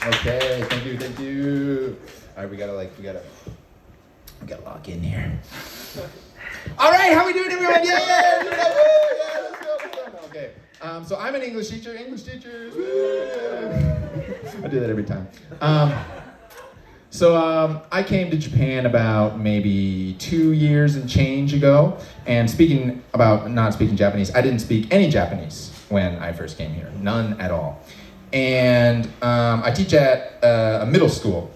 Okay, thank you. All right, we gotta lock in here. All right, how we doing, everyone? Yeah, let's go. Okay, so I'm an English teacher. I do that every time. So I came to Japan about maybe 2 years and change ago, and speaking about not speaking Japanese, I didn't speak any Japanese when I first came here, none at all. And I teach at a middle school,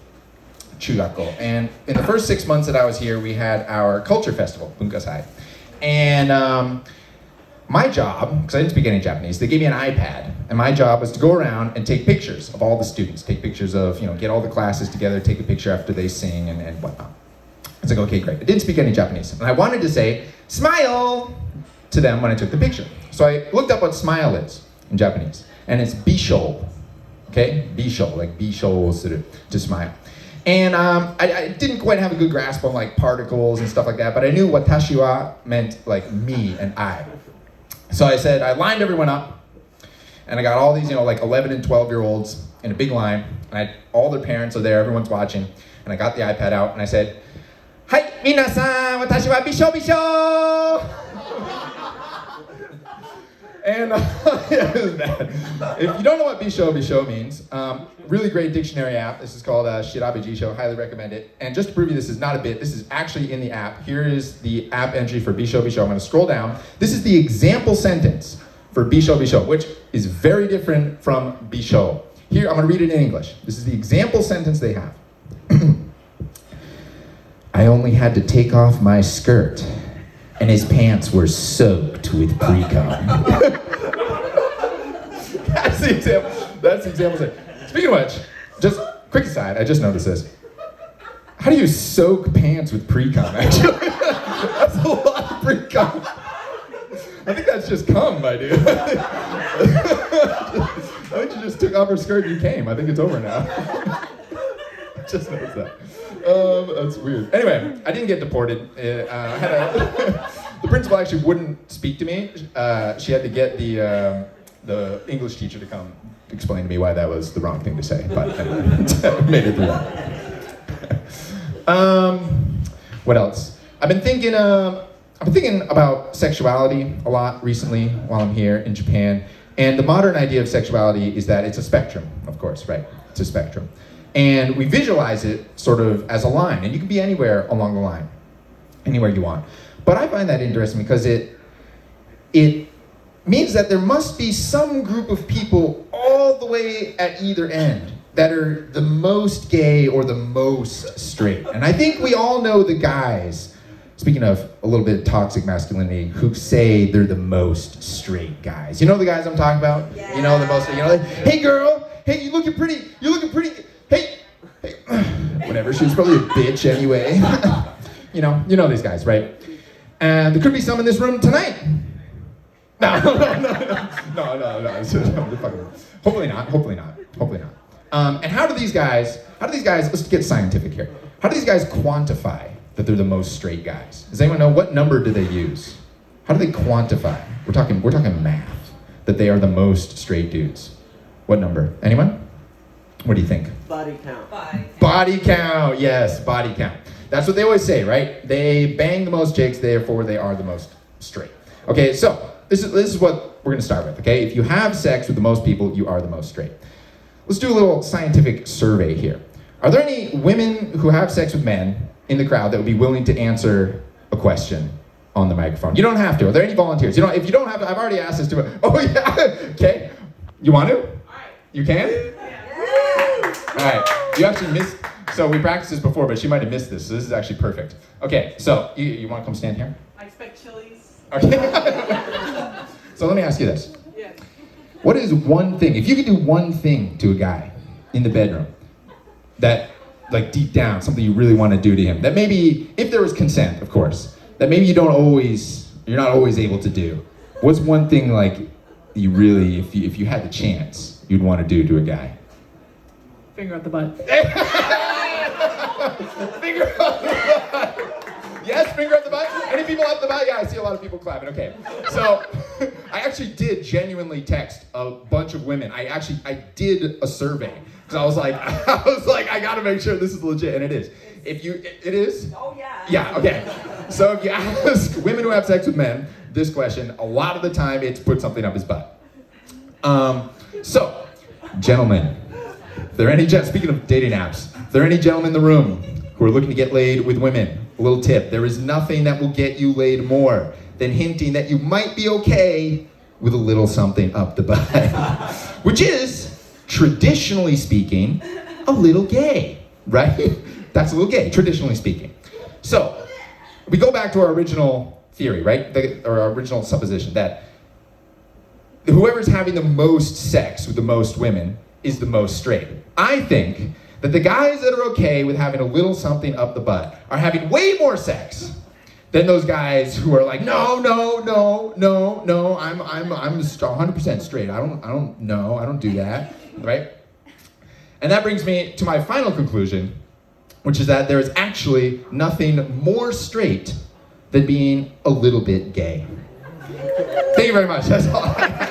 Chugakko, and in the first 6 months that I was here, we had our culture festival, Bunkasai. And my job, because I didn't speak any Japanese, they gave me an iPad, and my job was to go around and take pictures of all the students, take pictures of, get all the classes together, take a picture after they sing and whatnot. I was like, okay, great. I didn't speak any Japanese, and I wanted to say, smile, to them when I took the picture. So I looked up what smile is in Japanese, and it's bisho, okay? Bisho, like bisho suru, to smile. And I didn't quite have a good grasp on like particles and stuff like that, but I knew watashi wa meant like me and I. So I said, I lined everyone up, and I got all these, like 11 and 12-year-olds in a big line, and all their parents are there, everyone's watching, and I got the iPad out, and I said, Hai, minasan, watashi wa bisho bisho! And yeah, it was bad. If you don't know what bisho means, really great dictionary app. This is called Shirabe Jisho. Highly recommend it. And just to prove you this is not a bit, this is actually in the app. Here is the app entry for bisho. I'm going to scroll down. This is the example sentence for bisho, which is very different from bisho. Here, I'm going to read it in English. This is the example sentence they have. I only had to take off my skirt, and his pants were soaked with pre-cum. That's the example. Speaking of which, just quick aside, I just noticed this. How do you soak pants with pre-cum, actually? That's a lot of pre-cum. I think that's just cum, my dude. I think you just took off her skirt and you came. I think it's over now. Just noticed that. That's weird. Anyway, I didn't get deported. The principal actually wouldn't speak to me. She had to get the English teacher to come explain to me why that was the wrong thing to say. But anyway, made it through that. What else? I've been thinking about sexuality a lot recently while I'm here in Japan. And the modern idea of sexuality is that it's a spectrum, of course, right? It's a spectrum. And we visualize it sort of as a line, and you can be anywhere along the line, anywhere you want. But I find that interesting because it means that there must be some group of people all the way at either end that are the most gay or the most straight. And I think we all know the guys, speaking of a little bit of toxic masculinity, who say they're the most straight guys. You know the guys I'm talking about? Yeah. You know the most, like, hey girl, hey, you're looking pretty, hey, whatever, she was probably a bitch anyway. you know these guys, right? And there could be some in this room tonight. No. Hopefully not. And how do these guys, let's get scientific here. How do these guys quantify that they're the most straight guys? Does anyone know what number do they use? How do they quantify? We're talking math, that they are the most straight dudes. What number? Anyone? What do you think? Body count. Body count, yes, body count. That's what they always say, right? They bang the most chicks, therefore they are the most straight. Okay, so this is what we're gonna start with, okay? If you have sex with the most people, you are the most straight. Let's do a little scientific survey here. Are there any women who have sex with men in the crowd that would be willing to answer a question on the microphone? You don't have to. Are there any volunteers? If you don't have to, I've already asked this to. Oh yeah, okay. You want to? You can? All right, you actually missed, so we practiced this before, but she might have missed this, so this is actually perfect. Okay, so you want to come stand here? I expect chilies. Okay. So let me ask you this. Yeah. What is one thing, if you could do one thing to a guy in the bedroom, that, like deep down, something you really want to do to him, that maybe, if there was consent, of course, that maybe you're not always able to do. What's one thing like you really, if you had the chance, you'd want to do to a guy? Finger up the butt. Finger up the butt. Yes, finger up the butt. Any people up the butt? Yeah, I see a lot of people clapping. Okay, so I actually did genuinely text a bunch of women. I did a survey because I was like, I gotta make sure this is legit, and it is. It is? Oh yeah. Yeah. Okay. So if you ask women who have sex with men this question, a lot of the time it's put something up his butt. So, gentlemen, if there are any speaking of dating apps, if there are any gentlemen in the room who are looking to get laid with women, a little tip: there is nothing that will get you laid more than hinting that you might be okay with a little something up the butt, which is, traditionally speaking, a little gay, right? That's a little gay, traditionally speaking. So, we go back to our original theory, right? Or our original supposition that whoever's having the most sex with the most women is the most straight. I think that the guys that are okay with having a little something up the butt are having way more sex than those guys who are like, no, I'm 100% straight. I don't do that, right? And that brings me to my final conclusion, which is that there is actually nothing more straight than being a little bit gay. Thank you very much. That's all I have.